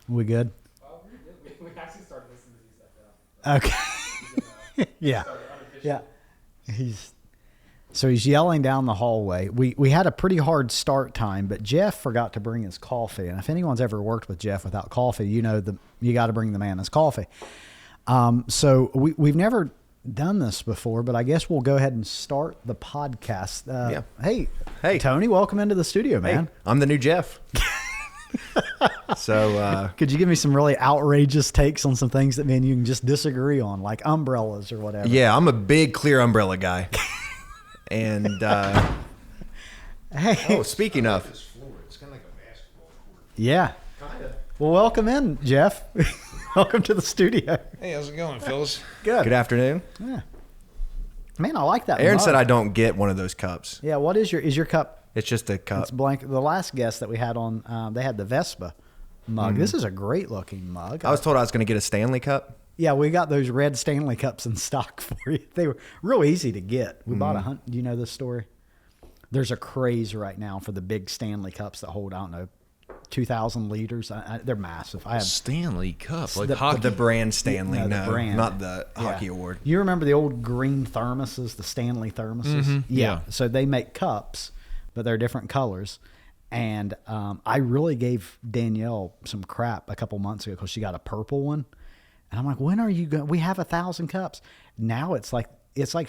We good? We actually started listening to these stuff now. Okay. Yeah. Yeah. He's yelling down the hallway. We had a pretty hard start time, but Jeff forgot to bring his coffee. And if anyone's ever worked with Jeff without coffee, you got to bring the man his coffee. So we've never done this before, but I guess we'll go ahead and start the podcast. Yeah. Hey, Tony, welcome into the studio, man. Hey, I'm the new Jeff. So, could you give me some really outrageous takes on some things that me and you can just disagree on, like umbrellas or whatever? Yeah, I'm a big clear umbrella guy. And hey, speaking of, It's kind of like a basketball court. yeah. kind of. Well, welcome in, Jeff. Welcome to the studio. Hey, how's it going, fellas? Good. Afternoon. Yeah. Man, I like that. Aaron mug. said I don't get one of those cups. Yeah. What is your cup? It's just a cup. It's blank. The last guest that we had on, they had the Vespa mug. This is a great looking mug. I was told I was going to get a Stanley cup. Yeah, we got those red Stanley cups in stock for you. They were real easy to get. We bought do you know this story? There's a craze right now for the big Stanley cups that hold, I don't know, 2,000 liters. They're massive. I have Stanley Cup, like The- hockey. The brand Stanley, No, the brand. not the Yeah. hockey award. You remember the old green thermoses, the Stanley thermoses? Yeah. So they make cups, but they're different colors. And I really gave Danielle some crap a couple months ago because she got a purple one. And I'm like, when are you going? We have 1,000 cups. Now it's like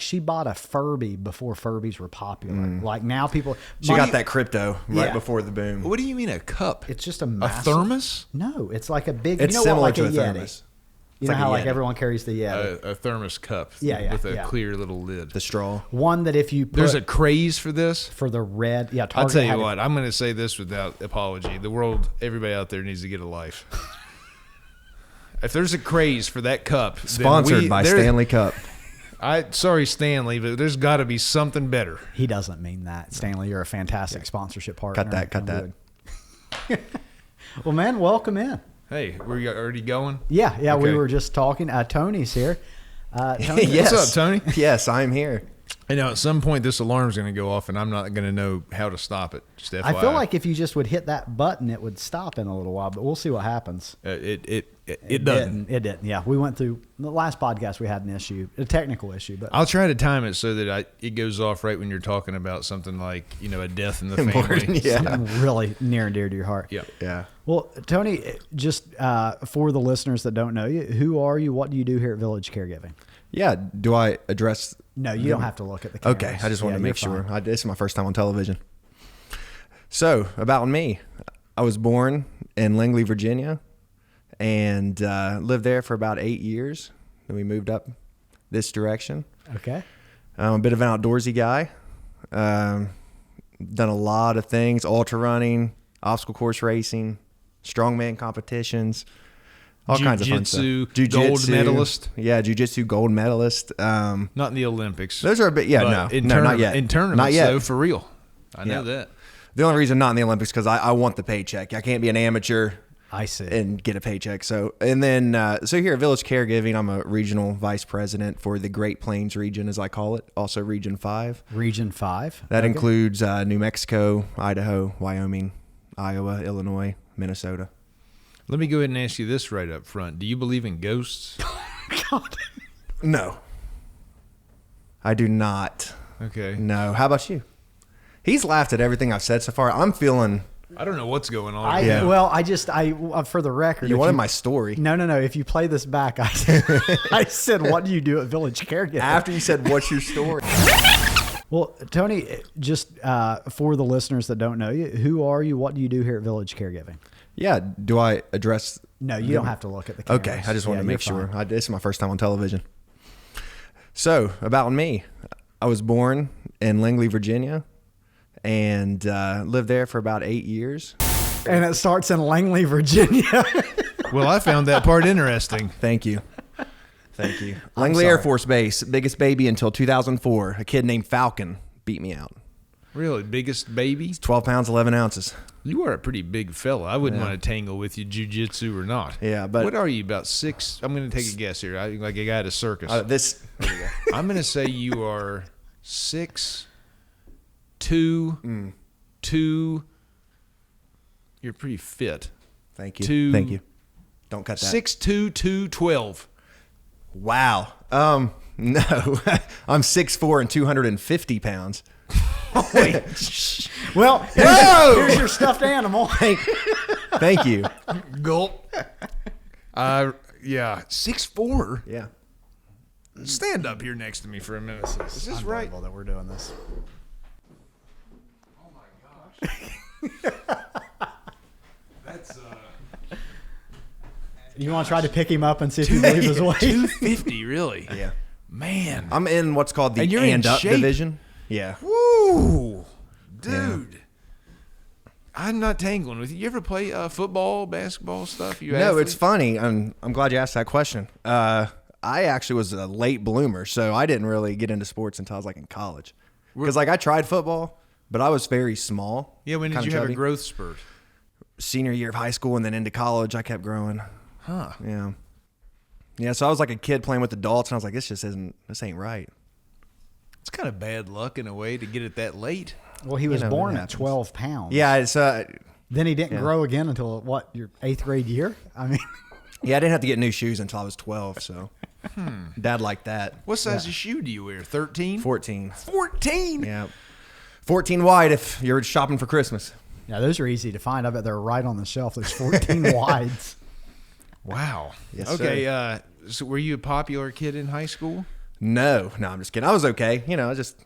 she bought a Furby before Furbies were popular. Like now people. She got that crypto right Yeah. before the boom. What do you mean a cup? It's just a a massive, thermos? No, it's like a big. It's you know similar what, like to a Yeti. thermos. You It's know like a how like Yeti. everyone carries the Yeti. A thermos cup Yeah, with a yeah. clear little lid. The straw. One that if you put There's a craze for this. for the red. Yeah, I'll Target tell had you it. what, I'm going to say this without apology. The world, everybody out there needs to get a life. If there's a craze for that cup, then Sponsored by there's- Stanley Cup. Sorry, Stanley, but there's got to be something better. He doesn't mean that, Stanley. You're a fantastic sponsorship partner. Cut that. I'm good. Well, man, welcome in. Hey, were you already going? Yeah. We Okay. were just talking. Tony's here. Tony, Yes. What's up, Tony? Yes, I'm here. You know, at some point this alarm's going to go off, and I'm not going to know how to stop it. Just FYI. I feel like if you just would hit that button, it would stop in a little while, but we'll see what happens. It doesn't. It didn't. Yeah, we went through the last podcast. We had an issue, a technical issue, but I'll try to time it so that it goes off right when you're talking about something like, you know, a death in the family. Important, yeah. something really near and dear to your heart. Yeah. Yeah. Well, Tony, just for the listeners that don't know you, who are you? What do you do here at Village Caregiving? Yeah. Do I address? No, you don't have to look at the cameras. Okay. I just want Yeah, to make you're sure. fine. This is my first time on television. So, about me. I was born in Langley, Virginia, and lived there for about 8 years. Then we moved up this direction. Okay. I'm a bit of an outdoorsy guy. Done a lot of things: ultra running, obstacle course racing, strongman competitions, all kinds of fun stuff. Jiu-jitsu, gold medalist. Yeah, jiu-jitsu gold medalist. Not in the Olympics. Those are a bit. Yeah, but no, not yet. In tournaments, not yet. though, for real. I know Yeah. that. The only reason not in the Olympics because I want the paycheck. I can't be an amateur I see. and get a paycheck. So and then so here at Village Caregiving, I'm a regional vice president for the Great Plains region, as I call it, also Region 5. Region 5. That Okay. includes New Mexico, Idaho, Wyoming, Iowa, Illinois, Minnesota. Let me go ahead and ask you this right up front. Do you believe in ghosts? God. No, I do not. Okay. No. How about you? He's laughed at everything I've said so far. I'm feeling. I don't know what's going on. Yeah. Well, for the record. You if wanted my story. No. If you play this back, I said, what do you do at Village Caregiving? After you said, "What's your story?" Well, Tony, just for the listeners that don't know you, who are you? What do you do here at Village Caregiving? Yeah. Do I address? No, you don't have to look at the cameras. Okay. I just wanted Yeah, to make you're sure. fine. This is my first time on television. So about me, I was born in Langley, Virginia, and lived there for about 8 years. And it starts in Langley, Virginia. Well, I found that part interesting. Thank you. Thank you. Langley Air sorry. Force Base, biggest baby until 2004. A kid named Falcon beat me out. Really? Biggest baby? 12 pounds, 11 ounces. You are a pretty big fella. I wouldn't want to tangle with you, jiu-jitsu or not. Yeah, but- What are you, about 6? I'm going to take a guess here. Like a guy at a circus. There you go. I'm going to say you are 6'2", 2. You're pretty fit. Thank you. Thank you. Don't cut that. 6'2", 212. Wow. No. I'm 6'4" and 250 pounds. Well, here's your stuffed animal. Thank you. Gulp. Yeah, 6'4". Yeah. Stand up here next to me for a minute. Is this right? Unbelievable that we're doing this. Oh my gosh. That's You want to try to pick him up and see if he believes his weight? 250, really? Yeah. Man. I'm in what's called the And you're in up shape. division. Yeah. Woo! Dude. I'm not tangling with you. You ever play football, basketball stuff? You No, athlete? it's funny. I'm glad you asked that question. I actually was a late bloomer, so I didn't really get into sports until I was like in college. Because like I tried football, but I was very small. Yeah, when did kinda you have chubby. a growth spurt? Senior year of high school and then into college, I kept growing. Huh. Yeah. Yeah, so I was like a kid playing with adults, and I was like, this ain't right. It's kind of bad luck in a way to get it that late. Well, he was know, born it at happens. 12 pounds. Yeah, it's Then he didn't Yeah. grow again until, what, your 8th grade year? I mean, yeah, I didn't have to get new shoes until I was 12, so Dad liked that. What size of shoe do you wear? 13? 14. 14? Yeah. 14 wide if you're shopping for Christmas. yeah, those are easy to find. I bet they're right on the shelf. There's 14 wides. Wow. Yes, okay, so were you a popular kid in high school? No, I'm just kidding. I was okay. You know, I just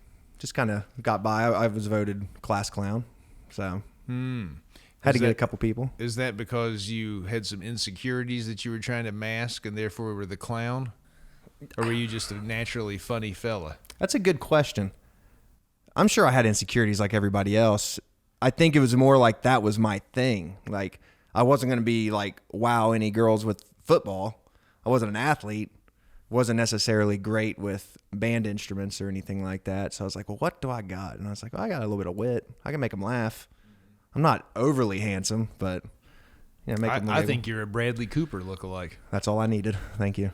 kind of got by. I was voted class clown, so had to get a couple people. Is that because you had some insecurities that you were trying to mask and therefore were the clown? Or were you just a naturally funny fella? That's a good question. I'm sure I had insecurities like everybody else. I think it was more like that was my thing. Like I wasn't going to be like wow any girls with football. I wasn't an athlete. Wasn't necessarily great with band instruments or anything like that. So I was like, well, what do I got? And I was like, well, I got a little bit of wit. I can make them laugh. I'm not overly handsome, but yeah, make them I think you're a Bradley Cooper lookalike. that's all I needed. Thank you.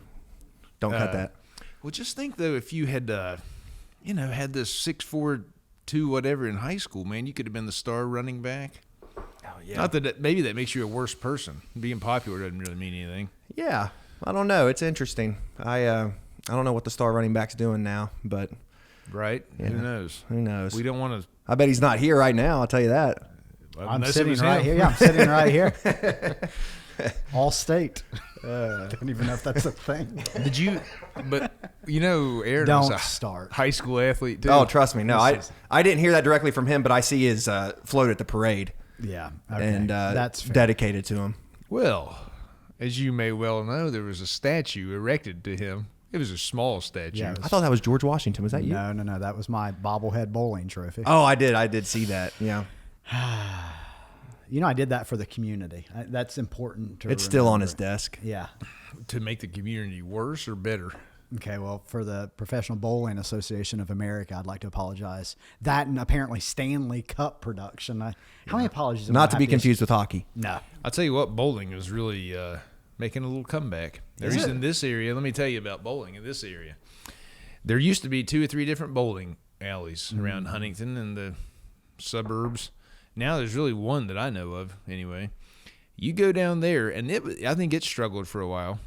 Don't cut that. Well, just think though, if you had, had this 6'4", 2 whatever in high school, man, you could have been the star running back. Oh yeah. Not that maybe that makes you a worse person. Being popular doesn't really mean anything. Yeah. I don't know. It's interesting. I don't know what the star running back's doing now, but Right? Yeah. Who knows? who knows? We don't want to. I bet he's not here right now. I'll tell you that. I'm sitting right here. Yeah, I'm sitting right here. All state. Don't even know if that's a thing. Did you? But Aaron Don't was a start. high school athlete too. Oh, trust me. No, I didn't hear that directly from him, but I see his float at the parade, Yeah. Okay. and that's fair. dedicated to him. Well, as you may well know, there was a statue erected to him. It was a small statue. Yeah, it was- I thought that was George Washington. Was that you? No. That was my bobblehead bowling trophy. Oh, I did see that. Yeah. I did that for the community. That's important to It's still on remember. his desk. Yeah. To make the community worse or better? Okay, well, for the Professional Bowling Association of America, I'd like to apologize. That and apparently Stanley Cup production. How many apologies? do I Not to have be confused with hockey. No. I'll tell you what, bowling is really making a little comeback. At least in this area. Let me tell you about bowling in this area. There used to be 2 or 3 different bowling alleys around Huntington and the suburbs. Now there's really one that I know of, anyway. You go down there, and I think it struggled for a while.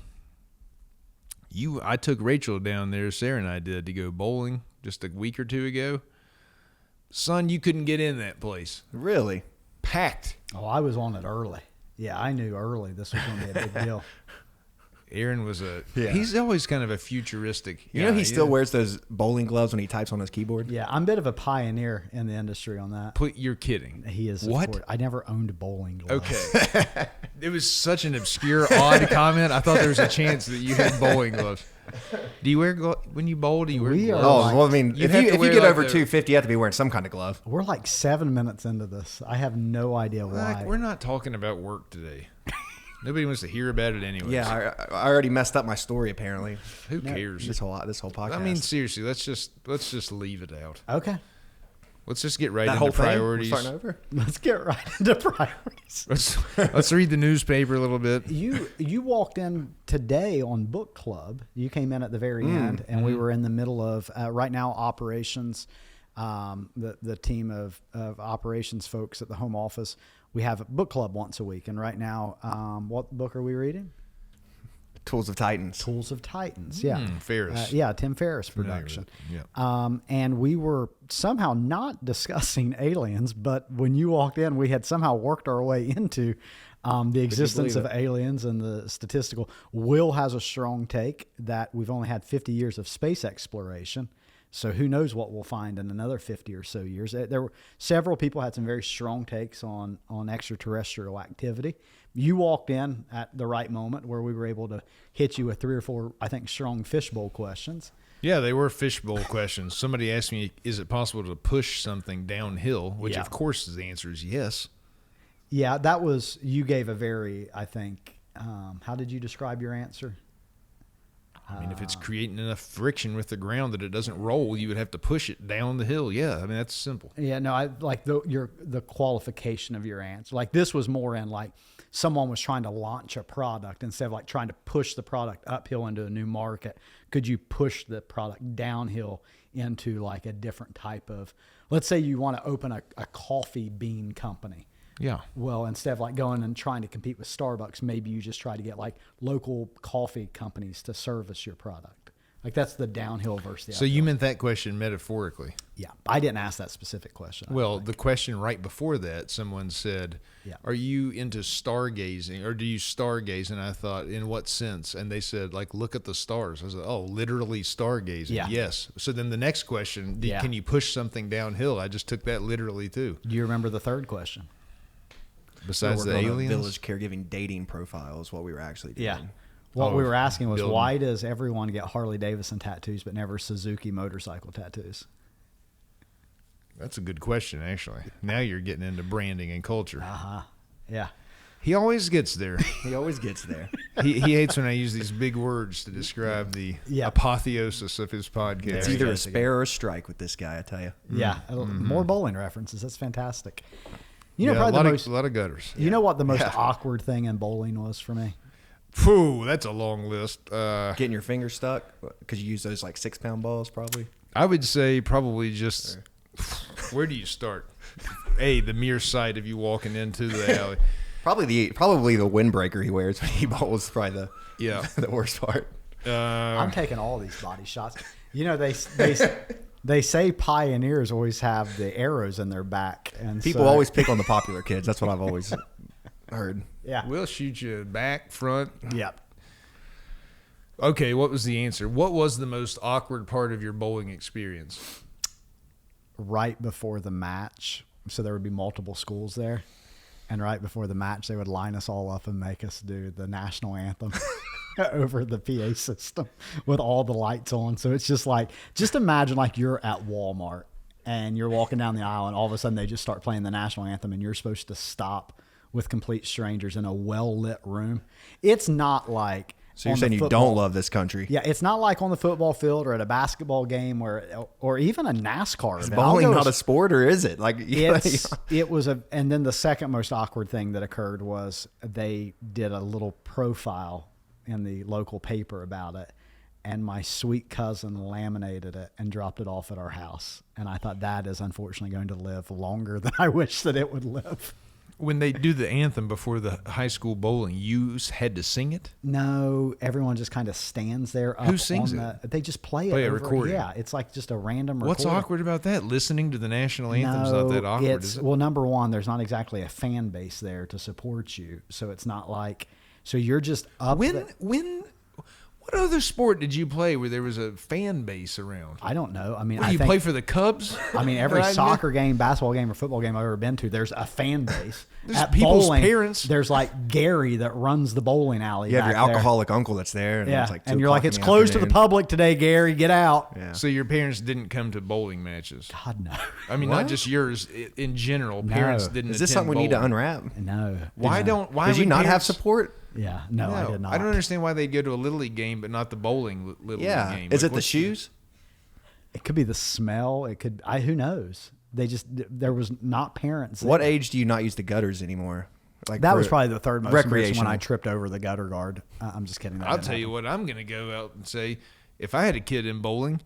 I took Rachel down there, Sarah and I did, to go bowling just a week or 2 ago. Son, you couldn't get in that place. Really? Packed. Oh, I was on it early. Yeah, I knew early this was going to be a big deal. Aaron was Yeah. he's always kind of a futuristic You know, guy, he still wears those bowling gloves when he types on his keyboard. Yeah, I'm a bit of a pioneer in the industry on that. You're kidding. He is. What? Of course. I never owned bowling gloves. Okay. It was such an obscure, odd comment. I thought there was a chance that you had bowling gloves. Do you wear when you bowl? Do you wear We gloves? are- Oh, well, I mean, You if have you to wear, get like, over the- 250, you have to be wearing some kind of glove. We're like 7 minutes into this. I have no idea why. Like, we're not talking about work today. Nobody wants to hear about it anyway. Yeah, I already messed up my story. Apparently, Who cares? this whole podcast. I mean, seriously, let's just leave it out. Okay. Let's just get right that into whole thing. We're priorities. starting over. Let's get right into priorities. Let's read the newspaper a little bit. You walked in today on book club. You came in at the very end, and we were in the middle of right now operations. The team of operations folks at the home office. We have a book club once a week, and right now, what book are we reading? Tools of Titans. Tools of Titans, yeah. Ferris. Yeah, Tim Ferriss production. Yeah. And we were somehow not discussing aliens, but when you walked in, we had somehow worked our way into the existence of aliens and the statistical. Will has a strong take that we've only had 50 years of space exploration. So who knows what we'll find in another 50 or so years. There were several people had some very strong takes on extraterrestrial activity. You walked in at the right moment where we were able to hit you with 3 or 4, I think, strong fishbowl questions. Yeah, they were fishbowl questions. Somebody asked me, is it possible to push something downhill? Which, of course, the answer is yes. Yeah, that was, you gave a very, I think, how did you describe your answer? I mean, if it's creating enough friction with the ground that it doesn't roll, you would have to push it down the hill. Yeah, I mean, that's simple. Yeah, no, I like the qualification of your answer. Like this was more in like someone was trying to launch a product instead of like trying to push the product uphill into a new market. Could you push the product downhill into like a different type of, let's say you want to open a coffee bean company. Yeah. Well, instead of like going and trying to compete with Starbucks, maybe you just try to get like local coffee companies to service your product. Like that's the downhill versus the So uphill. you meant that question metaphorically? Yeah. I didn't ask that specific question. Well, the question right before that, someone said, Yeah. are you into stargazing or do you stargaze? And I thought, in what sense? And they said, like, look at the stars. I was like, oh, literally stargazing. Yeah. Yes. So then the next question, can you push something downhill? I just took that literally too. Do you remember the third question? Besides the aliens? Village caregiving dating profile is what we were actually doing. Yeah. What Oh, we were asking was, building. why does everyone get Harley Davidson tattoos but never Suzuki motorcycle tattoos? That's a good question, actually. Now you're getting into branding and culture. Yeah. He always gets there. He always gets there. He hates when I use these big words to describe the apotheosis of his podcast. It's either a spare or a strike with this guy, I tell you. Yeah. More bowling references. That's fantastic. You know, Yeah, probably a lot of gutters. You know what the most awkward thing in bowling was for me? Phew, that's a long list. Getting your finger stuck because you use those like 6-pound balls, probably. I would say probably just, where do you start? The mere sight of you walking into the alley. Probably the windbreaker he wears when he bowls is probably the worst part. I'm taking all these body shots. You know, they say pioneers always have the arrows in their back, and People always pick on the popular kids. That's what I've always heard. Yeah. We'll shoot you back, front. Yep. Okay, what was the answer? What was the most awkward part of your bowling experience? Right before the match, so there would be multiple schools there, and right before the match, they would line us all up and make us do the national anthem over the PA system with all the lights on. So it's just like, just imagine like you're at Walmart and you're walking down the aisle and all of a sudden they just start playing the national anthem and you're supposed to stop with complete strangers in a well-lit room. It's not like... So you're saying you don't love this country? Yeah, it's not like on the football field or at a basketball game or even a NASCAR event. Is bowling not a sport, or is it? Like it was and then the second most awkward thing that occurred was they did a little profile in the local paper about it, and my sweet cousin laminated it and dropped it off at our house. And I thought that is unfortunately going to live longer than I wish that it would live. When they do the anthem before the high school bowling, you had to sing it? No, everyone just kind of stands there. Who sings it? They just play it. Play a over, recording. Yeah, it's like just a random recording. What's awkward about that? Listening to the national anthem's not that awkward, is it? Well, number one, there's not exactly a fan base there to support you, so it's not like. So you're just up. What other sport did you play where there was a fan base around? I don't know. I mean, You play for the Cubs? I mean, every soccer game, basketball game, or football game I've ever been to, there's a fan base. There's At people's bowling, parents. There's like Gary that runs the bowling alley. You have your back there. alcoholic uncle that's there. And Yeah, it's like 2 and you're like, o'clock in it's the closed to the afternoon. public today, Gary. Get out. Yeah. So your parents didn't come to bowling matches? God, no. I mean, not just yours. In general, parents didn't Is this attend something we need to bowling. unwrap? No. Why Did you would not have parents- support? Yeah, no, I did not. I don't understand why they'd go to a Little League game, but not the bowling Little League game. Is Like, it the what's shoes? It could be the smell. It could. Who knows? There was not parents. What there. age do you not use the gutters anemore? Like That for was probably the third most embarrassing when recreational. I tripped over the gutter guard. I'm just kidding. I'll tell you what, I'm going to go out and say, if I had a kid in bowling,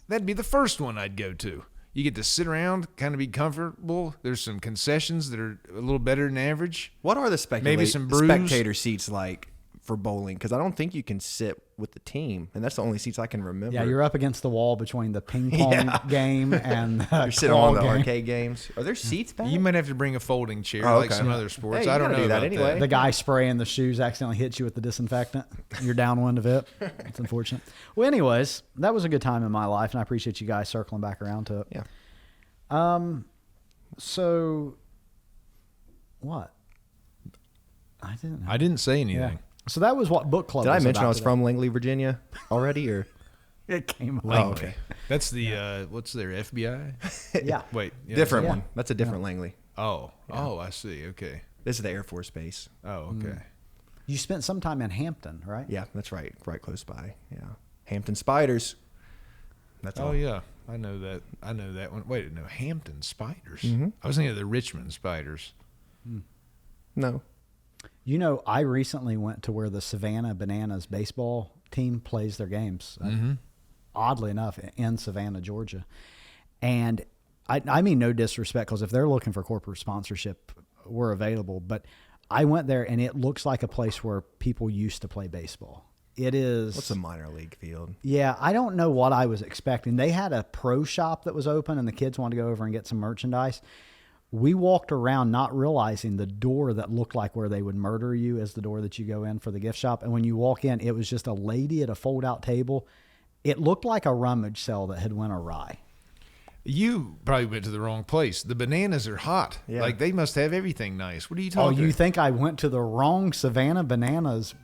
that'd be the first one I'd go to. You get to sit around, kind of be comfortable. There's some concessions that are a little better than average. What are the Maybe some brews. spectator seats like for bowling because I don't think you can sit with the team, and that's the only seats I can remember. Yeah, you're up against the wall between the ping pong game and the You're sitting on the arcade games. Are there seats back? You might have to bring a folding chair Oh, like okay. some other sports. Hey, you I don't gotta know do that about anyway. The guy spraying the shoes accidentally hits you with the disinfectant. You're downwind of it. It's unfortunate. Well, anyways, that was a good time in my life, and I appreciate you guys circling back around to it. Yeah. So, what? I didn't know. I didn't say anything. Yeah. So that was what book club Did I was mention about I was today. from Langley, Virginia already? Or It came up. Langley. okay. That's the what's their FBI? Yeah. Wait, yeah, different Yeah. one. That's a different Langley. Oh, I see. Okay. This is the Air Force Base. Oh, okay. You spent some time in Hampton, right? Yeah, that's right. Right close by. Yeah. Hampton Spiders. That's Oh all. yeah, I know that. I know that one. Wait, no, Hampton Spiders. Mhm. I was thinking of the Richmond Spiders. No. You know, I recently went to where the Savannah Bananas baseball team plays their games. Oddly enough, in Savannah, Georgia. And I mean no disrespect, because if they're looking for corporate sponsorship, we're available. But I went there, and it looks like a place where people used to play baseball. It is. What's a minor league field? Yeah, I don't know what I was expecting. They had a pro shop that was open, and the kids wanted to go over and get some merchandise. We walked around not realizing the door that looked like where they would murder you is the door that you go in for the gift shop. And when you walk in, it was just a lady at a fold-out table. It looked like a rummage sale that had went awry. You probably went to the wrong place. The bananas are hot. Yeah. Like they must have everything nice. What are you Oh, talking? you think I went to the wrong Savannah Bananas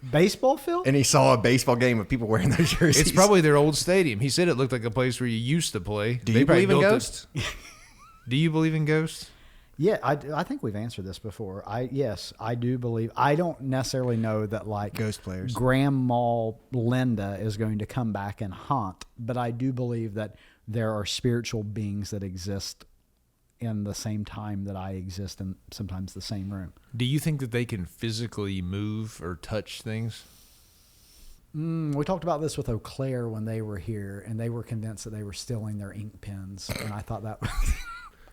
baseball field? And he saw a baseball game with people wearing those jerseys. It's probably their old stadium. He said it looked like a place where you used to play. Do They you probably believe in built it- ghosts? Do you believe in ghosts? Yeah, I think we've answered this before. Yes, I do believe. I don't necessarily know that like Ghost players. Grandma Linda is going to come back and haunt, but I do believe that there are spiritual beings that exist in the same time that I exist in sometimes the same room. Do you think that they can physically move or touch things? We talked about this with Eau Claire when they were here, and they were convinced that they were stealing their ink pens, and I thought that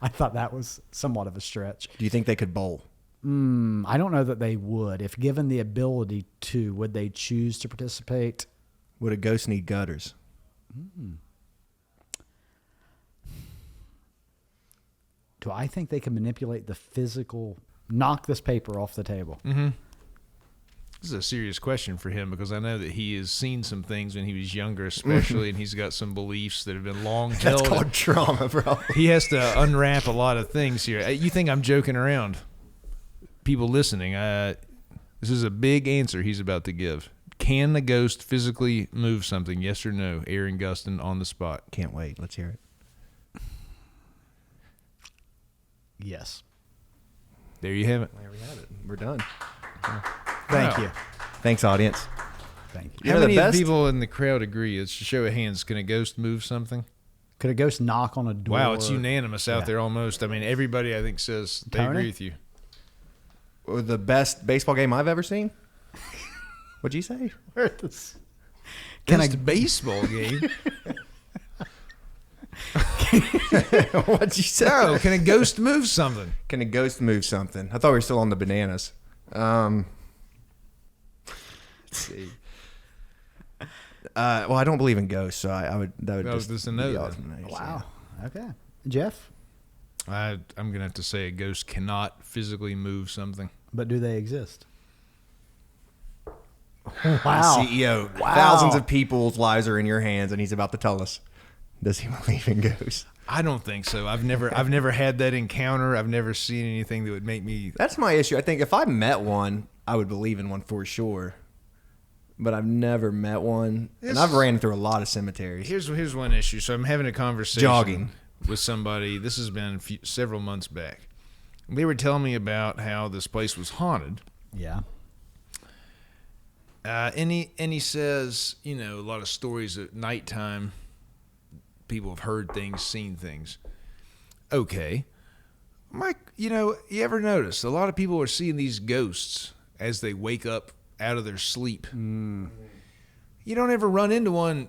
I thought that was somewhat of a stretch. Do you think they could bowl? I don't know that they would. If given the ability to, would they choose to participate? Would a ghost need gutters? Do I think they can manipulate the physical? Knock this paper off the table. This is a serious question for him because I know that he has seen some things when he was younger, especially, and he's got some beliefs that have been long That's held. called trauma, bro. He has to unwrap a lot of things here. You think I'm joking around? People listening, this is a big answer he's about to give. Can the ghost physically move something? Yes or no? Aaron Gustin on the spot. Can't wait. Let's hear it. Yes. There you have it. There we have it. We're done. Thank Wow. you. Thanks, audience. Thank you. You How know the many of the best? people in the crowd agree? It's a show of hands. Can a ghost move something? Could a ghost knock on a door? Wow, it's unanimous out Yeah. there almost. I mean, everybody I think says they Tony? agree with you. Or the best baseball game I've ever seen? What'd you say? Can It's a a baseball game. What'd you say? No, can a ghost move something? Can a ghost move something? I thought we were still on the bananas. Let's see. Well, I don't believe in ghosts, so I would. That would That was just a no be then. ultimate, Wow. Okay. Jeff, I'm going to have to say a ghost cannot physically move something. but do they exist? The Wow. CEO. Wow. Thousands of people's lives are in your hands, and he's about to tell us. Does he believe in ghosts? I don't think so. I've never had that encounter. I've never seen anything that would make me. That's my issue. I think if I met one, I would believe in one for sure. But I've never met one, and I've ran through a lot of cemeteries. Here's one issue. So I'm having a conversation Jogging. with somebody. This has been several months back. They were telling me about how this place was haunted. Yeah. And he says, a lot of stories at nighttime. People have heard things, seen things. Okay. Mike, you ever notice a lot of people are seeing these ghosts as they wake up out of their sleep? You don't ever run into one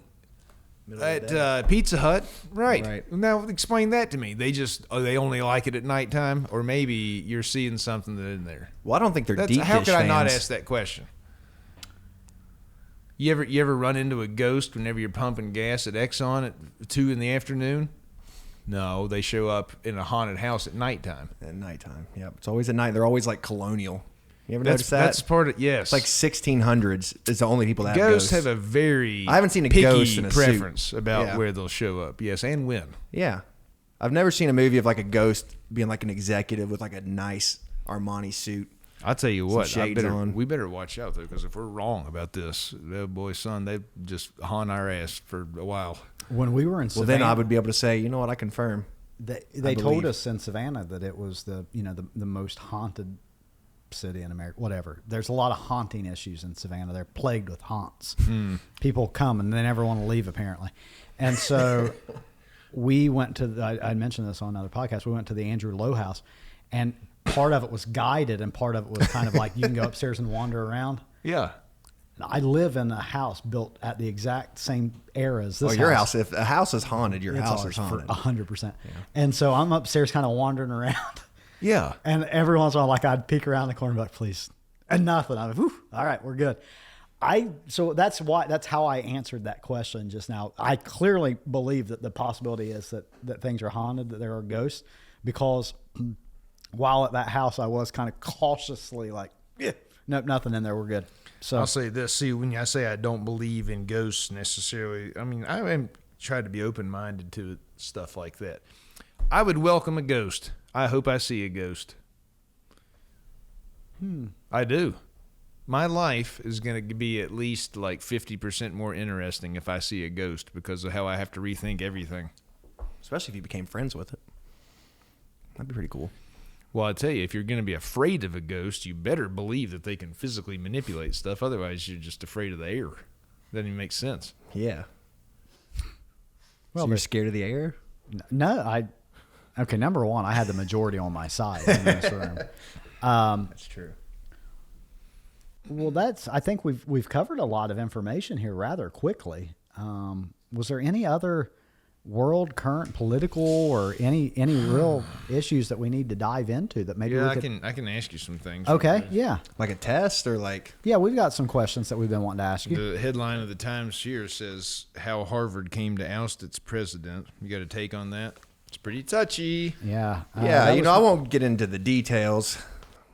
at Pizza Hut. Right. Now explain that to me. They only like it at nighttime, or maybe you're seeing something that isn't there. Well, I don't think they're deep How dish could I not fans. ask that question? You ever run into a ghost whenever you're pumping gas at Exxon at 2 in the afternoon? No, they show up in a haunted house at nighttime. At nighttime, yep. It's always at night. They're always like colonial. You ever notice that? That's part of, yes. It's like 1600s is the only people that Ghosts have have a very I haven't seen a picky ghost in a suit. preference about Yeah. where they'll show up. Yes, and when. Yeah. I've never seen a movie of like a ghost being like an executive with like a nice Armani suit. I'll tell you Some what, shades on. we better watch out though, because if we're wrong about this, oh boy, son, they just haunt our ass for a while. When we were in Well, Savannah, then I would be able to say, you know what, I confirm. they told us in Savannah that it was the most haunted city in America. Whatever. There's a lot of haunting issues in Savannah. They're plagued with haunts. People come and they never want to leave apparently, and so we went to. I mentioned this on another podcast. We went to the Andrew Lowe house, and part of it was guided, and part of it was kind of like you can go upstairs and wander around. Yeah. I live in a house built at the exact same era as this. Your house. If a house is haunted, your It's house ours is haunted. for 100%. And so I'm upstairs kind of wandering around. Yeah. And every once in a while, like I'd peek around the corner and be like, please. And nothing. I'm like, whew, all right, we're good. So that's how I answered that question just now. I clearly believe that the possibility is that things are haunted, that there are ghosts, because while at that house, I was kind of cautiously like, yeah, nope, nothing in there. We're good. So I'll say this. See, when I say I don't believe in ghosts necessarily, I mean, I am trying to be open-minded to stuff like that. I would welcome a ghost. I hope I see a ghost. I do. My life is going to be at least like 50% more interesting if I see a ghost because of how I have to rethink everything. Especially if you became friends with it. That'd be pretty cool. Well, I tell you, if you're going to be afraid of a ghost, you better believe that they can physically manipulate stuff. Otherwise, you're just afraid of the air. Doesn't even make sense. Yeah. Well, So you're scared of the air? no, okay, number one, I had the majority on my side in this room. That's true. Well, I think we've covered a lot of information here rather quickly. Was there any other world current political or any real issues that we need to dive into that maybe Yeah, we could... I can ask you some things. Okay, yeah. Like a test or like... Yeah, we've got some questions that we've been wanting to ask you. The headline of the Times here says how Harvard came to oust its president. You got a take on that? It's pretty touchy. Yeah. Yeah, I won't get into the details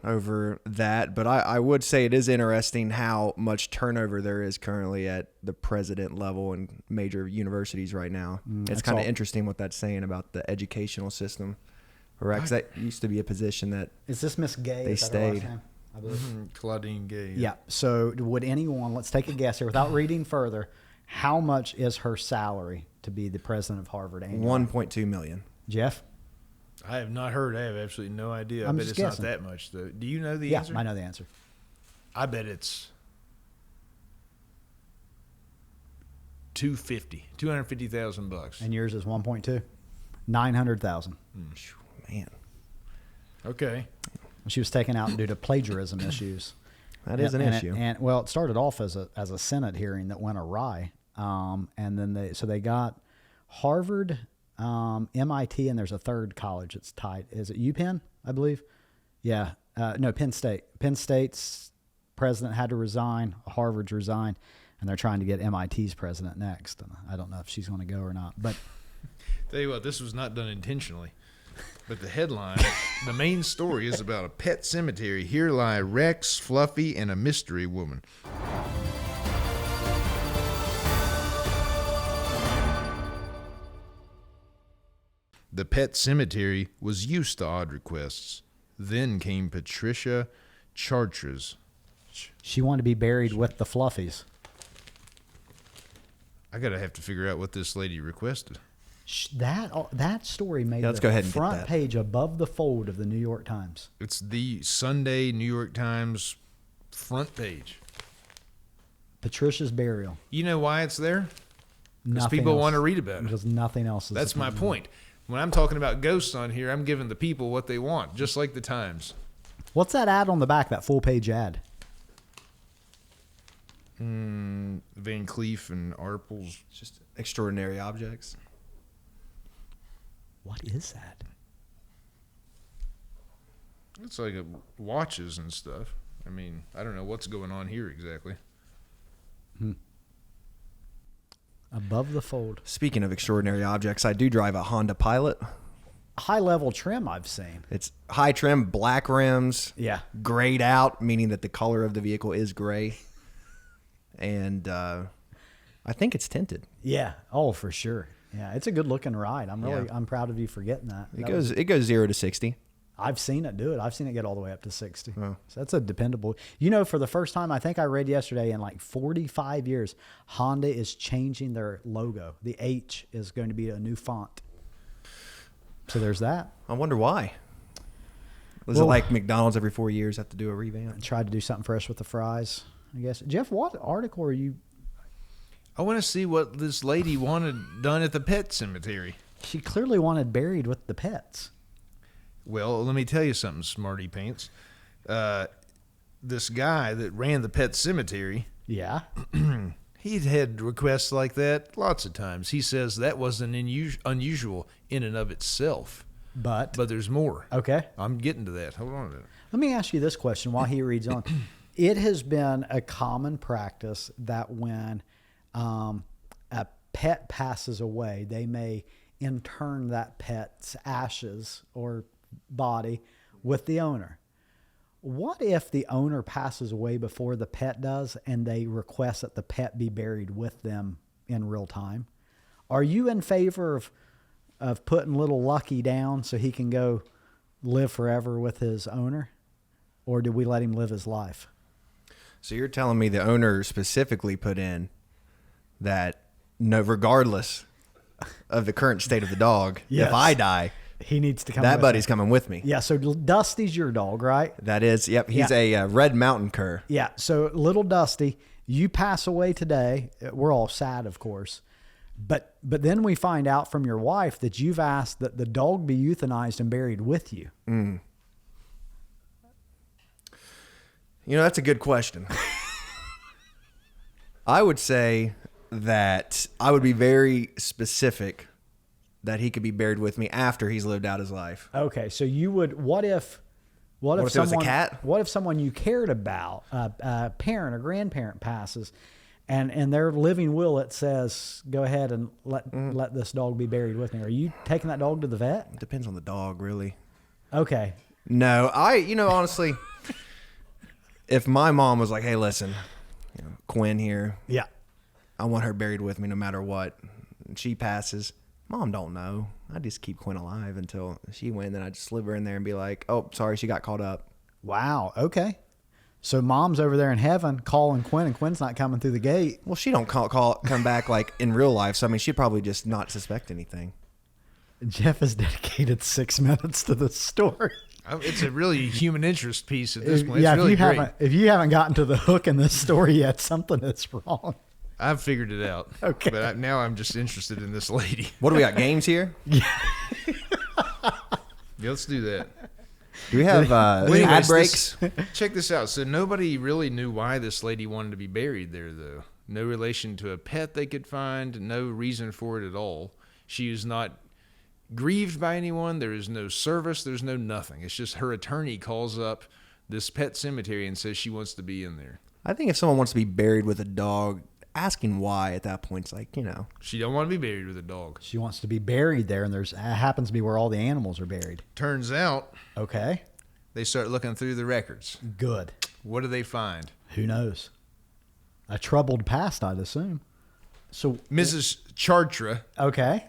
over that, but I would say it is interesting how much turnover there is currently at the president level in major universities right now. It's kind of interesting what that's saying about the educational system. Because that used to be a position that Is this Miss Gay? they Is that her last stayed. name? I believe. Claudine Gay. Yeah. So would anyone, let's take a guess here without reading further, how much is her salary to be the president of Harvard annually? 1.2 million. Jeff? I have not heard. I have absolutely no idea. I'm I bet just it's guessing. not that much, though. Do you know the Yeah, answer? I know the answer. I bet it's $250,000. And yours is 1.2? 900,000. Man, Okay. She was taken out due to plagiarism issues. that is an issue. And well, it started off as a Senate hearing that went awry, and then they got Harvard, MIT, and there's a third college that's tied. Is it UPenn? I believe. Yeah. No, Penn State. Penn State's president had to resign. Harvard's resigned, and they're trying to get MIT's president next. And I don't know if she's going to go or not, but. Tell you what, this was not done intentionally. But the headline, the main story is about a pet cemetery. Here lie Rex, Fluffy, and a mystery woman. The pet cemetery was used to odd requests. Then came Patricia Chartres. She wanted to be buried with the Fluffies. I gotta have to figure out what this lady requested. That story made let's the go ahead and get front that. page above the fold of the New York Times. It's the Sunday New York Times front page. Patricia's burial. You know why it's there? Because Nothing people else. want to read about it. Because nothing else is. That's my point. When I'm talking about ghosts on here, I'm giving the people what they want, just like the Times. What's that ad on the back? That full page ad. Van Cleef and Arpels. It's just extraordinary objects. What is that? It's like watches and stuff. I mean, I don't know what's going on here exactly. Above the fold. Speaking of extraordinary objects, I do drive a Honda Pilot. High level trim I've seen. It's high trim, black rims. Yeah. Grayed out, meaning that the color of the vehicle is gray. And I think it's tinted. Yeah. Oh, for sure. Yeah, it's a good looking ride. I'm proud of you for getting that. It goes 0 to 60. I've seen it do it. I've seen it get all the way up to 60. Oh. So that's a dependable. For the first time, I think I read yesterday, in like 45 years, Honda is changing their logo. The H is going to be a new font. So there's that. I wonder why. Was it like McDonald's every 4 years have to do a revamp? I tried to do something fresh with the fries, I guess. Jeff, what article are you? I want to see what this lady wanted done at the pet cemetery. She clearly wanted buried with the pets. Well, let me tell you something, smarty pants. This guy that ran the pet cemetery, Yeah. he'd had requests like that lots of times. He says that wasn't unusual in and of itself. But there's more. okay. I'm getting to that. Hold on a minute. Let me ask you this question while he reads on. It has been a common practice that when a pet passes away, they may intern that pet's ashes or body with the owner. What if the owner passes away before the pet does and they request that the pet be buried with them in real time? Are you in favor of putting little Lucky down so he can go live forever with his owner? Or do we let him live his life? So you're telling me the owner specifically put in that regardless of the current state of the dog, Yes. if I die, He needs to come that with buddy's him. coming with me. Yeah, so Dusty's your dog, right? That is, yep. He's a Red Mountain Cur. Yeah, so little Dusty, you pass away today. We're all sad, of course. But then we find out from your wife that you've asked that the dog be euthanized and buried with you. That's a good question. I would say that I would be very specific that he could be buried with me after he's lived out his life. Okay, so you would. What if if it was a someone, cat? What if someone you cared about, a parent or grandparent passes, and their living will, it says, go ahead and let this dog be buried with me. Are you taking that dog to the vet? It depends on the dog, really. Okay. No, honestly, if my mom was like, hey, listen, Quinn here, Yeah. I want her buried with me no matter what, and she passes, Mom don't know. I just keep Quinn alive until she went, then I just slip her in there and be like, oh, sorry, she got caught up. Wow. Okay. So mom's over there in heaven calling Quinn, and Quinn's not coming through the gate. Well, she don't come back like in real life, so I mean, she'd probably just not suspect anything. Jeff has dedicated 6 minutes to this story. It's a really human interest piece at this point. Yeah, It's really great. if you haven't gotten to the hook in this story yet, something is wrong. I've figured it out. Okay. But now I'm just interested in this lady. What do we got, games here? Yeah, let's do that. Do we have Well, anyways, ad breaks? Check this out. So nobody really knew why this lady wanted to be buried there, though. No relation to a pet they could find. No reason for it at all. She is not grieved by anyone. There is no service. There's no nothing. It's just her attorney calls up this pet cemetery and says she wants to be in there. I think if someone wants to be buried with a dog, asking why at that point is like, She don't want to be buried with a dog. She wants to be buried there, and it happens to be where all the animals are buried. Turns out Okay. they start looking through the records. Good. What do they find? Who knows? A troubled past, I'd assume. So Mrs. Chartra, okay.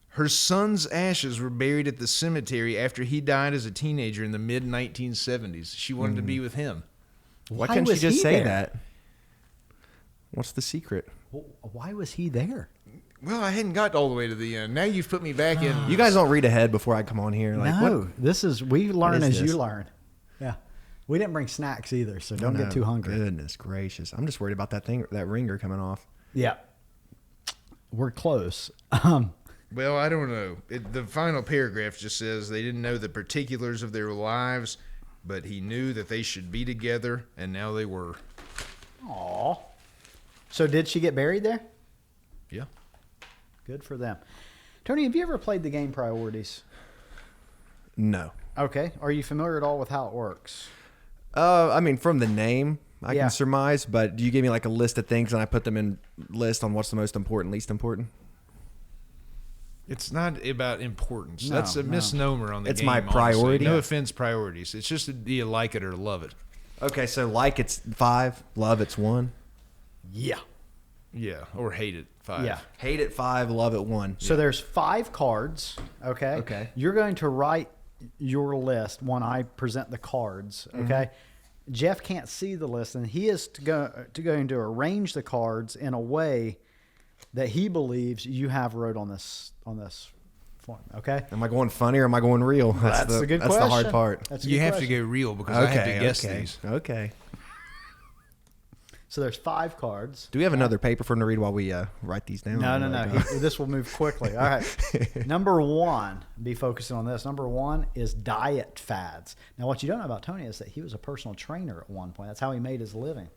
her son's ashes were buried at the cemetery after he died as a teenager in the mid-1970s. She wanted to be with him. why couldn't she was just he say there? that? What's the secret? Why was he there? Well, I hadn't got all the way to the end. Now you've put me back in. You guys don't read ahead before I come on here. Like, No, we learn is as this? you learn. Yeah. We didn't bring snacks either, so don't get too hungry. Goodness gracious. I'm just worried about that ringer coming off. Yeah. We're close. Well, I don't know. The final paragraph just says they didn't know the particulars of their lives, but he knew that they should be together, and now they were. Aw. So did she get buried there? Yeah. Good for them. Tony, have you ever played the game Priorities? No. Okay. Are you familiar at all with how it works? I mean, from the name, I Yeah. can surmise, but do you give me like a list of things and I put them in list on what's the most important, least important? It's not about importance. No, That's a no. misnomer on the It's game. my honestly. priority. No Yeah. offense, priorities. It's just do you like it or love it. Okay, so like it's 5, love it's 1. Yeah. Yeah, or hate it. 5. Yeah. Hate it 5, love it 1. So there's 5 cards. Okay. Okay. You're going to write your list when I present the cards. Okay. Jeff can't see the list, and he is going to arrange the cards in a way that he believes you have wrote on this form. Okay. Am I going funny or am I going real? That's a good That's question. the hard part. That's a You good have question. to go real because I have to guess okay. these. Okay. So there's 5 cards. Do we have another paper for him to read while we write these down? No. This will move quickly. All right. Number 1, be focusing on this. Number 1 is diet fads. Now, what you don't know about Tony is that he was a personal trainer at one point. That's how he made his living.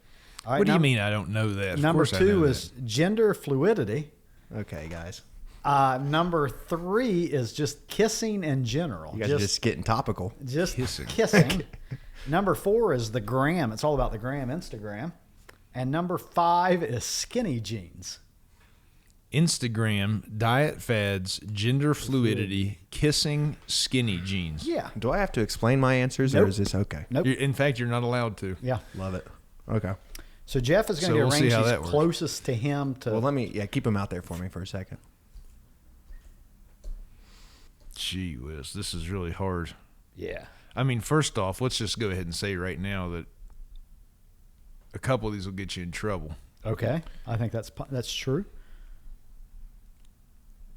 All right. What do you mean I don't know that? Of Number course I know 2 that. is gender fluidity. Okay, guys. Number 3 is just kissing in general. You guys are just getting topical. Just Kissing. kissing. Number 4 is the gram. It's all about the gram, Instagram. And number 5 is skinny jeans. Instagram, diet fads, gender fluidity, kissing, skinny jeans. Yeah. Do I have to explain my answers or Nope. is this okay? Nope. In fact, you're not allowed to. Yeah. Love it. Okay. So Jeff is going So to we'll see arrange how these that works. closest to him to. Well, keep them out there for me for a second. Gee whiz, this is really hard. Yeah. I mean, first off, let's just go ahead and say right now that a couple of these will get you in trouble. Okay. I think that's true.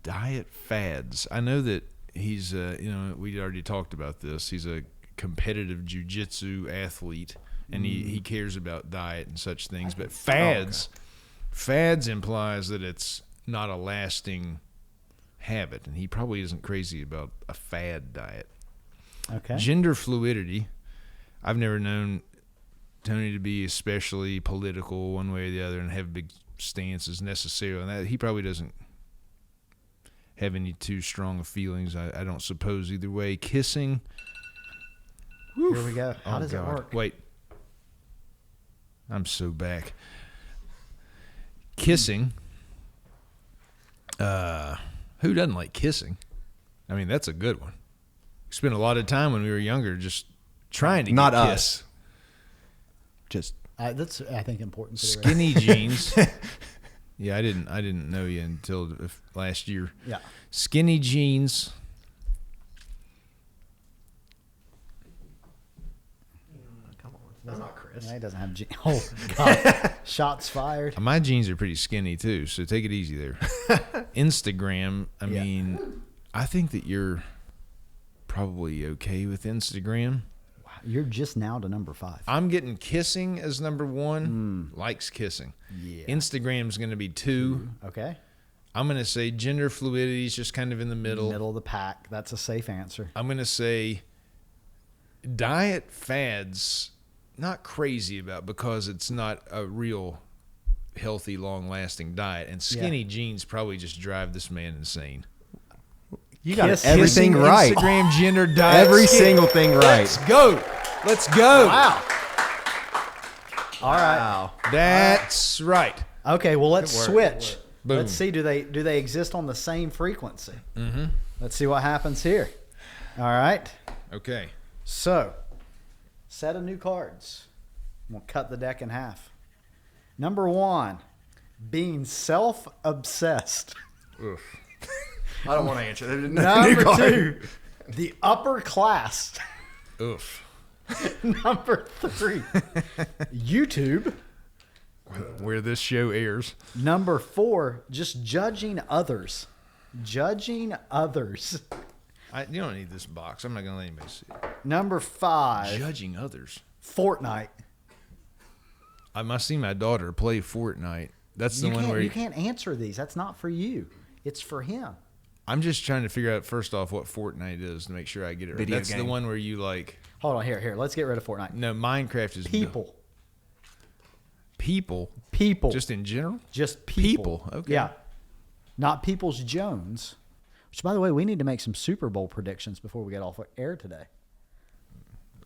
Diet fads. I know that he's, we already talked about this. He's a competitive jiu-jitsu athlete, and he cares about diet and such things. But fads implies that it's not a lasting habit, and he probably isn't crazy about a fad diet. Okay. Gender fluidity. I've never known Tony to be especially political one way or the other and have big stances necessarily. And that he probably doesn't have any too strong of feelings. I don't suppose either way. Kissing. Here we go. How Oh, does it God. work? Wait. I'm so back. Kissing. Who doesn't like kissing? I mean, that's a good one. We spent a lot of time when we were younger just trying to Not get us. kissed. Just That's, I think, important. For the rest. Skinny jeans. Yeah, I didn't know you until last year. Yeah. Skinny jeans. that's not Chris. Yeah, he doesn't have jeans. Oh, God. Shots fired. My jeans are pretty skinny too, so take it easy there. Instagram. I Yeah. mean, I think that you're probably okay with Instagram. Wow, you're just now to number 5. I'm getting kissing as number 1. Likes kissing. Yeah. Instagram's going to be 2. Okay. I'm going to say gender fluidity is just kind of in the middle. Middle of the pack. That's a safe answer. I'm going to say diet fads, not crazy about because it's not a real healthy, long-lasting diet. And skinny jeans probably just drive this man insane. You got Kiss- everything Kissing, right. Instagram, gender, diet. Every skinny. single thing right. Let's go. Let's go. Wow. All right. Wow. That's right. Okay, well, let's Good work, switch. Boom. Let's see, do they exist on the same frequency? Mm-hmm. Let's see what happens here. All right. Okay. So, set of new cards. We'll cut the deck in half. Number 1, being self-obsessed. I don't want to answer. Number 2, the upper class. Oof. Number 3, YouTube. Where this show airs. Number 4, just judging others. Judging others. You don't need this box. I'm not going to let anybody see it. Number 5, Judging others. Fortnite. I must see my daughter play Fortnite. That's the one where You can't answer these. That's not for you. It's for him. I'm just trying to figure out first off what Fortnite is to make sure I get it right. Video That's the game. one where you like. Hold on, here. Let's get rid of Fortnite. No, Minecraft is People. People. People. Just in general. Just people. People, okay. Yeah. Not Peoples Jones. Which, by the way, we need to make some Super Bowl predictions before we get off air today.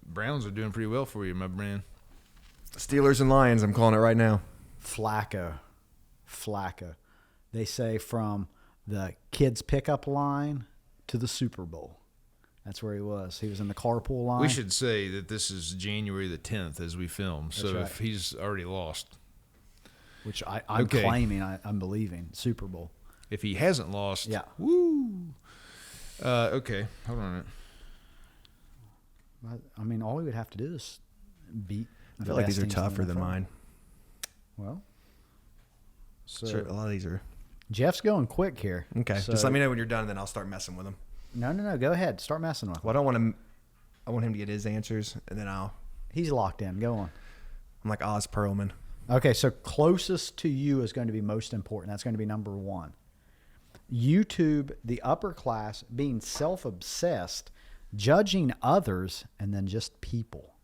Browns are doing pretty well for you, my man. Steelers and Lions, I'm calling it right now. Flacco. They say from the kids' pickup line to the Super Bowl. That's where he was. He was in the carpool line. We should say that this is January the 10th as we film. So right. if he's already lost. Which I'm Okay. claiming, I'm believing. Super Bowl. If he hasn't lost. Yeah. Woo. Okay. Hold on a minute. I mean, all we would have to do is beat. I feel like these are tougher than mine. Well, so Sure, a lot of these are. Jeff's going quick here. Okay, So- just let me know when you're done, and then I'll start messing with them. No. Go ahead. Start messing with him. Well, I don't want him. I want him to get his answers, and then He's locked in. Go on. I'm like Oz Perlman. Okay, so closest to you is going to be most important. That's going to be number one. YouTube, the upper class, being self-obsessed, judging others, and then just people.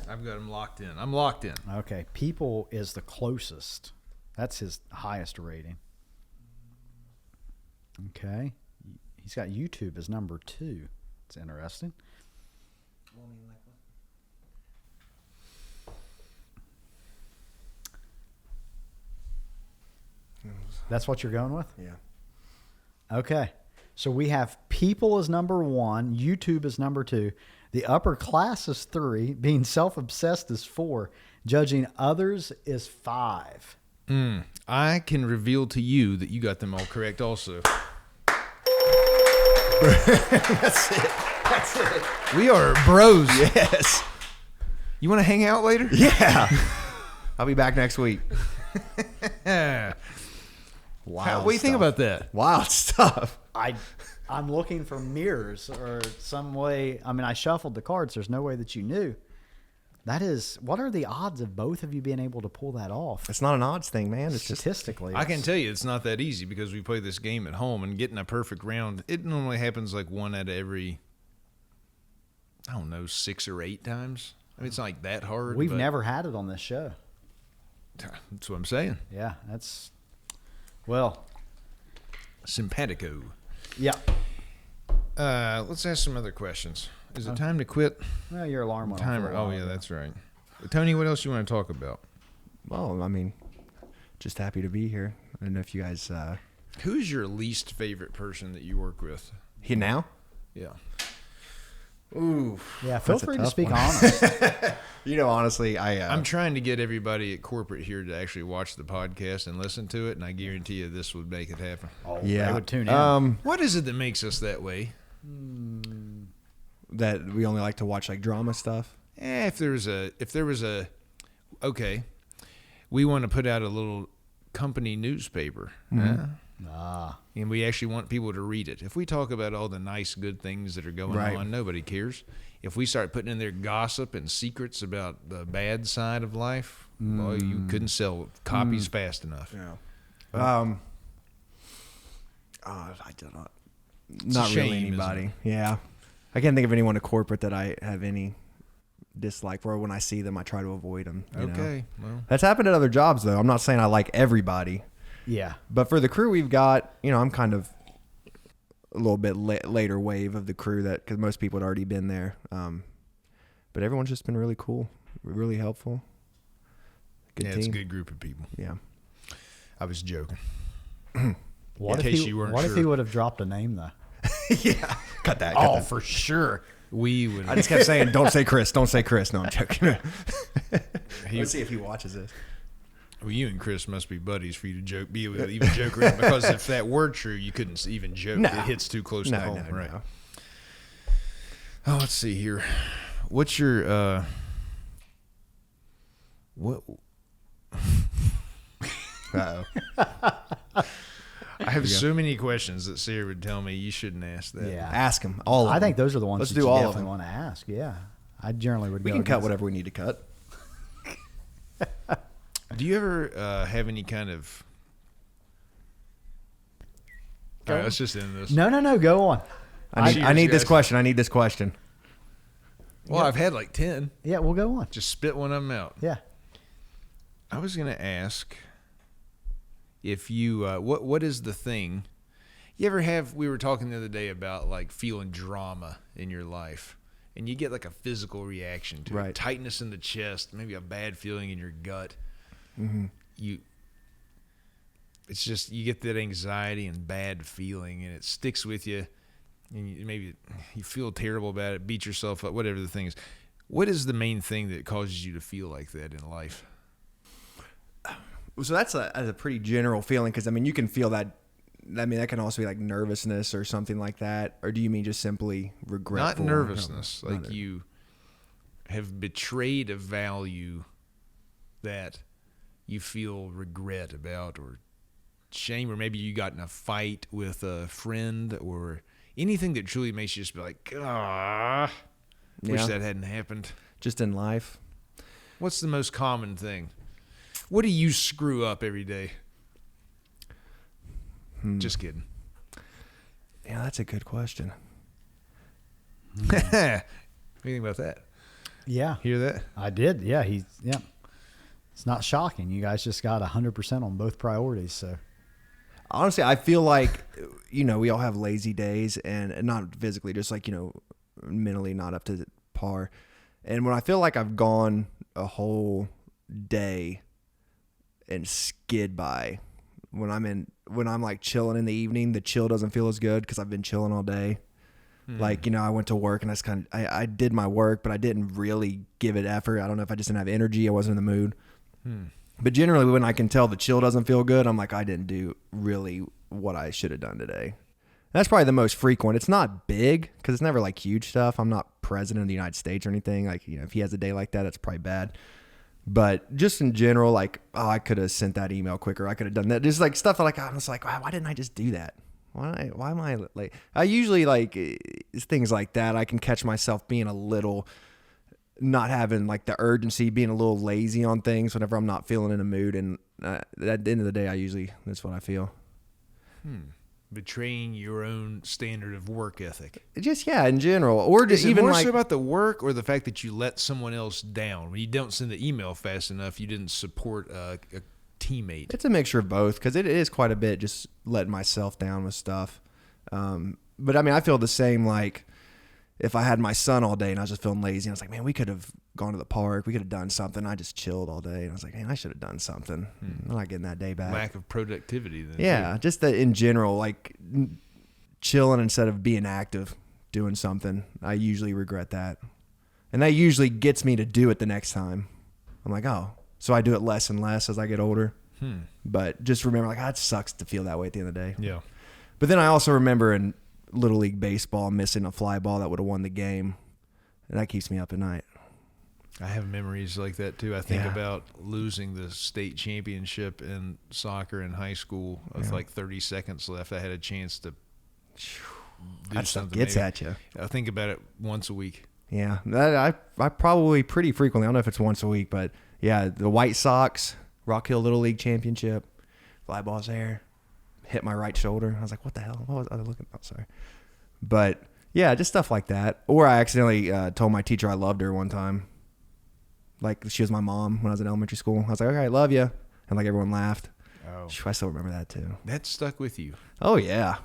I've got him locked in. I'm locked in. Okay, people is the closest. That's his highest rating. Okay. He's got YouTube as number 2. It's interesting. That's what you're going with? Yeah. Okay. So we have people as number 1, YouTube is number 2, the upper class is 3, being self-obsessed is 4, judging others is 5. I can reveal to you that you got them all correct also. That's it. That's it. We are bros. Yes. You want to hang out later? Yeah. I'll be back next week. What do you think about that? Wild stuff. I'm looking for mirrors or some way. I mean, I shuffled the cards. There's no way that you knew. That is, what are the odds of both of you being able to pull that off? It's not an odds thing, man. It's just Statistically, I can tell you it's not that easy because we play this game at home and getting a perfect round, it normally happens like one out of every, I don't know, 6 or 8 times. I mean, it's not like that hard. we've but never had it on this show. That's what I'm saying. Yeah, that's, well, Simpatico. yeah. Let's ask some other questions. Is it time to quit? Well, your alarm went off a Timer. little Oh, while yeah, ago. that's right. Tony, what else you want to talk about? well, I mean, just happy to be here. I don't know if you guys Who's your least favorite person that you work with? here now. Yeah. Ooh. Yeah, feel That's a free to tough speak one. honest. You know, honestly, I'm trying to get everybody at corporate here to actually watch the podcast and listen to it, and I guarantee you this would make it happen. Oh, yeah. they would tune in. What is it that makes us that way? That we only like to watch like drama stuff. If there was a, okay, we want to put out a little company newspaper, and we actually want people to read it. If we talk about all the nice, good things that are going Right. on, nobody cares. If we start putting in there gossip and secrets about the bad side of life, well, you couldn't sell copies fast enough. Yeah. I do not. Not shame, really isn't anybody. Yeah. I can't think of anyone at corporate that I have any dislike for. When I see them, I try to avoid them. you know. Okay, well, That's happened at other jobs, though. I'm not saying I like everybody, Yeah. but for the crew we've got, I'm kind of a little bit later wave of the crew that because most people had already been there. But everyone's just been really cool, really helpful. Good yeah, team. it's a good group of people. Yeah. I was joking. What In if case he? you weren't What if he sure. would have dropped a name though? Yeah. Cut that. Oh, for sure. We would. I just kept saying, "Don't say Chris. Don't say Chris." No, I'm joking. He- Let's see if he watches this. Well, you and Chris must be buddies for you to joke, be able to even joke around. Because if that were true, you couldn't even joke. No. It hits too close No, to home, no, right? no. Oh, let's see here. What's your what? Uh-oh. I have so many questions that Sarah would tell me you shouldn't ask that. Yeah. Ask him. All of I them. think those are the ones Let's that do you all of definitely them. want to ask. Yeah. I generally would We go can cut against whatever we need to cut. Do you ever have any kind of? All right, let's just end this. No, go on. I Cheers, need this guys. question. I need this question. Well, I've had like 10. Yeah, we'll go on. Just spit one of them out. Yeah. I was going to ask if you what is the thing you ever have? We were talking the other day about like feeling drama in your life. and you get like a physical reaction to it. Tightness in the chest, maybe a bad feeling in your gut. Mm-hmm. It's just you get that anxiety and bad feeling, and it sticks with you, and maybe you feel terrible about it, beat yourself up, whatever the thing is. What is the main thing that causes you to feel like that in life? So that's a pretty general feeling, because I mean you can feel that. I mean that can also be like nervousness or something like that, or do you mean just simply regretful? Not nervousness, like you have betrayed a value that you feel regret about, or shame, or maybe you got in a fight with a friend, or anything that truly makes you just be like, wish that hadn't happened. Just in life. What's the most common thing? What do you screw up every day? Just kidding. Yeah, that's a good question. What do you think about that? Yeah. Hear that? I did. Yeah. It's not shocking. You guys just got 100% on both priorities. So honestly, I feel like, we all have lazy days, and not physically, just like, mentally not up to par. And when I feel like I've gone a whole day and skid by, when I'm like chilling in the evening, the chill doesn't feel as good because I've been chilling all day. Like, I went to work and I did my work, but I didn't really give it effort. I don't know if I just didn't have energy. I wasn't in the mood. But generally when I can tell the chill doesn't feel good, I'm like, I didn't do really what I should have done today. That's probably the most frequent. It's not big because it's never like huge stuff. I'm not president of the United States or anything. Like, if he has a day like that, it's probably bad. But just in general, like, I could have sent that email quicker. I could have done that. Just like stuff that like, I'm just like, why didn't I just do that? Why am I like, I usually like things like that. I can catch myself being a little, not having like the urgency, being a little lazy on things whenever I'm not feeling in a mood. And at the end of the day, that's what I feel. Betraying your own standard of work ethic. Just, in general. Or just Is it even more like, so about the work or the fact that you let someone else down? When you don't send the email fast enough, you didn't support a teammate. It's a mixture of both, because it is quite a bit just letting myself down with stuff. But I mean, I feel the same, like if I had my son all day and I was just feeling lazy, and I was like, man, we could have gone to the park. We could have done something. I just chilled all day. And I was like, man, I should have done something. I'm not getting that day back. Lack of productivity then. Yeah, too. just that in general, like chilling instead of being active, doing something. I usually regret that. And that usually gets me to do it the next time. I'm like, oh. So I do it less and less as I get older. But just remember, like, it sucks to feel that way at the end of the day. Yeah. But then I also remember in Little League Baseball missing a fly ball that would have won the game. And that keeps me up at night. I have memories like that too. I think about losing the state championship in soccer in high school with like 30 seconds left. I had a chance to do that something. Stuff gets maybe. at you. I think about it once a week. Yeah, I probably pretty frequently. I don't know if it's once a week, but yeah, the White Sox Rock Hill Little League Championship, fly ball's there, hit my right shoulder. I was like, what the hell? What was I looking? Oh, sorry. But yeah, just stuff like that. Or I accidentally told my teacher I loved her one time. Like, she was my mom when I was in elementary school. I was like, okay, I love you. And like everyone laughed. Oh. I still remember that too. That stuck with you. Oh yeah.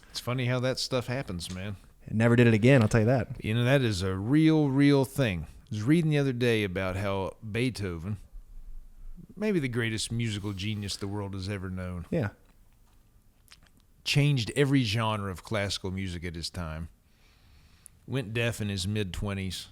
It's funny how that stuff happens, man. Never did it again, I'll tell you that. That is a real thing. I was reading the other day about how Beethoven, maybe the greatest musical genius the world has ever known, changed every genre of classical music at his time, went deaf in his mid-20s.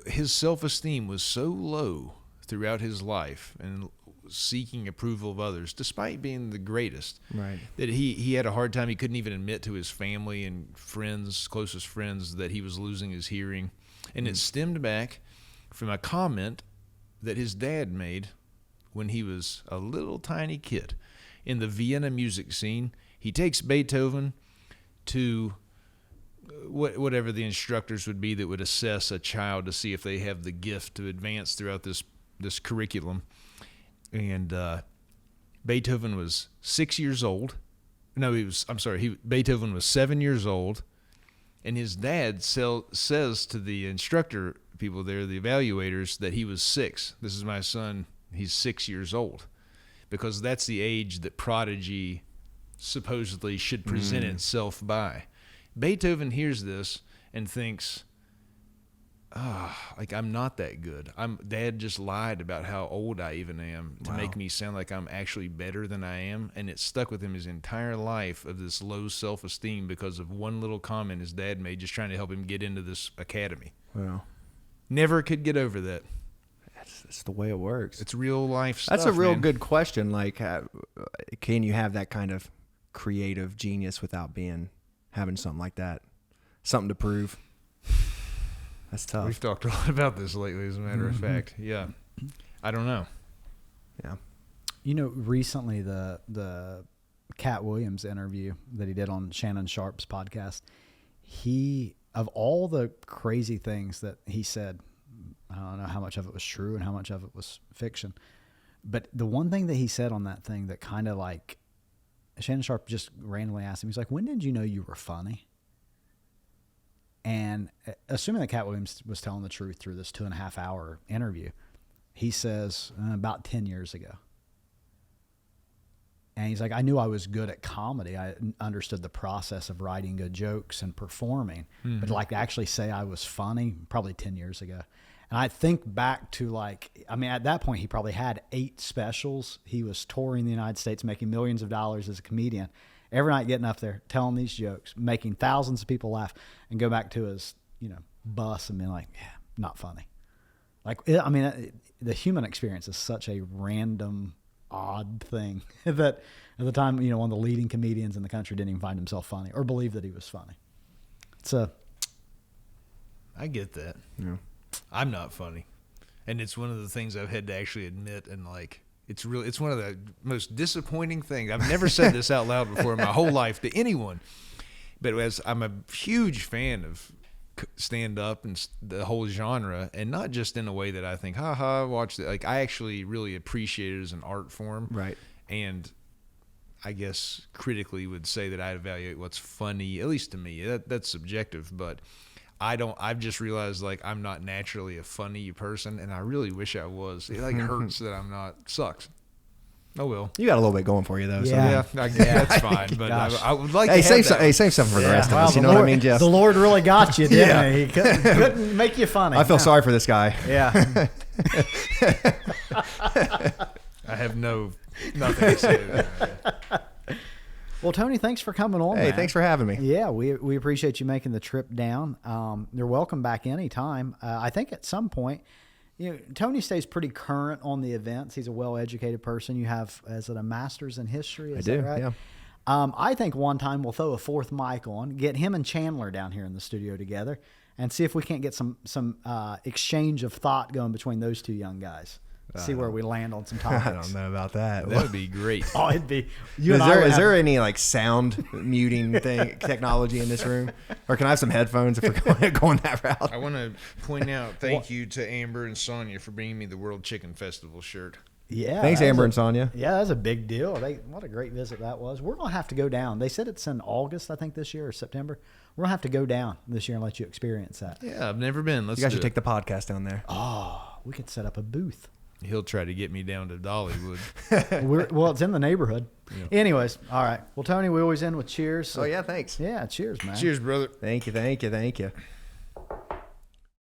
His self-esteem was so low throughout his life and seeking approval of others, despite being the greatest, right, that he had a hard time. He couldn't even admit to his family and friends, closest friends, that he was losing his hearing. And it stemmed back from a comment that his dad made when he was a little tiny kid. In the Vienna music scene, he takes Beethoven to whatever the instructors would be that would assess a child to see if they have the gift to advance throughout this curriculum. And Beethoven was 6 years old. No, Beethoven was 7 years old. And his dad says to the instructor people there, the evaluators, that he was 6. This is my son. He's 6 years old. Because that's the age that prodigy supposedly should present itself by. Beethoven hears this and thinks, like I'm not that good. Dad just lied about how old I even am to make me sound like I'm actually better than I am. And it stuck with him his entire life of this low self-esteem because of one little comment his dad made just trying to help him get into this academy. Wow. Never could get over that. That's the way it works. It's real life stuff. That's a real man. good question. Like, can you have that kind of creative genius without having something like that? Something to prove. That's tough. We've talked a lot about this lately, as a matter of fact. Yeah. I don't know. Yeah. You know, recently the Cat Williams interview that he did on Shannon Sharp's podcast, of all the crazy things that he said, I don't know how much of it was true and how much of it was fiction, but the one thing that he said on that thing that kind of like, Shannon Sharp just randomly asked him, he's like, when did you know you were funny? And assuming that Cat Williams was telling the truth through this 2.5 hour interview, he says about 10 years ago. And he's like, I knew I was good at comedy. I understood the process of writing good jokes and performing. Mm-hmm. But like actually say I was funny, probably 10 years ago. And I think back to like, I mean, at that point, he probably had 8 specials. He was touring the United States, making millions of dollars as a comedian. Every night getting up there, telling these jokes, making thousands of people laugh, and go back to his, bus and being like, yeah, not funny. Like, I mean, the human experience is such a random, odd thing that at the time, one of the leading comedians in the country didn't even find himself funny or believe that he was funny. I get that. Yeah. I'm not funny. And it's one of the things I've had to actually admit, and like, it's one of the most disappointing things. I've never said this out loud before in my whole life to anyone, but as I'm a huge fan of stand-up and the whole genre, and not just in a way that I think, watch it. Like, I actually really appreciate it as an art form. Right. And I guess critically would say that I evaluate what's funny, at least to me. That's subjective, but I've just realized, like, I'm not naturally a funny person, and I really wish I was. It, like, hurts that I'm not. Sucks. Oh, well. You got a little bit going for you, though. Yeah. So. That's fine, but I would like to save have that. save something for the rest of us. You know Lord, what I mean, Jeff? The Lord really got you, didn't he? He couldn't make you funny. I feel sorry for this guy. Yeah. I have nothing to say to that. Well, Tony, thanks for coming on. Hey, man. thanks for having me. Yeah, we appreciate you making the trip down. You're welcome back anytime. I think at some point, Tony stays pretty current on the events. He's a well-educated person. You have, is it a master's in history? Is that right? Yeah. I think one time we'll throw a 4th mic on, get him and Chandler down here in the studio together, and see if we can't get some exchange of thought going between those 2 young guys. See where we land on some topics. I don't know about that. That would be great. Oh, it'd be. Is there any like sound muting technology in this room, or can I have some headphones if we're going that route? I want to point out thank you to Amber and Sonia for bringing me the World Chicken Festival shirt. Yeah. Thanks, Amber and Sonia. Yeah, that's a big deal. What a great visit that was. We're gonna have to go down. They said it's in August, I think, this year, or September. We're gonna have to go down this year and let you experience that. Yeah, I've never been. You guys should take the podcast down there. Oh, we could set up a booth. He'll try to get me down to Dollywood. Well, it's in the neighborhood. Yeah. Anyways, all right. Well, Tony, we always end with cheers. So, Oh yeah, thanks. yeah, cheers, man. Cheers, brother. Thank you.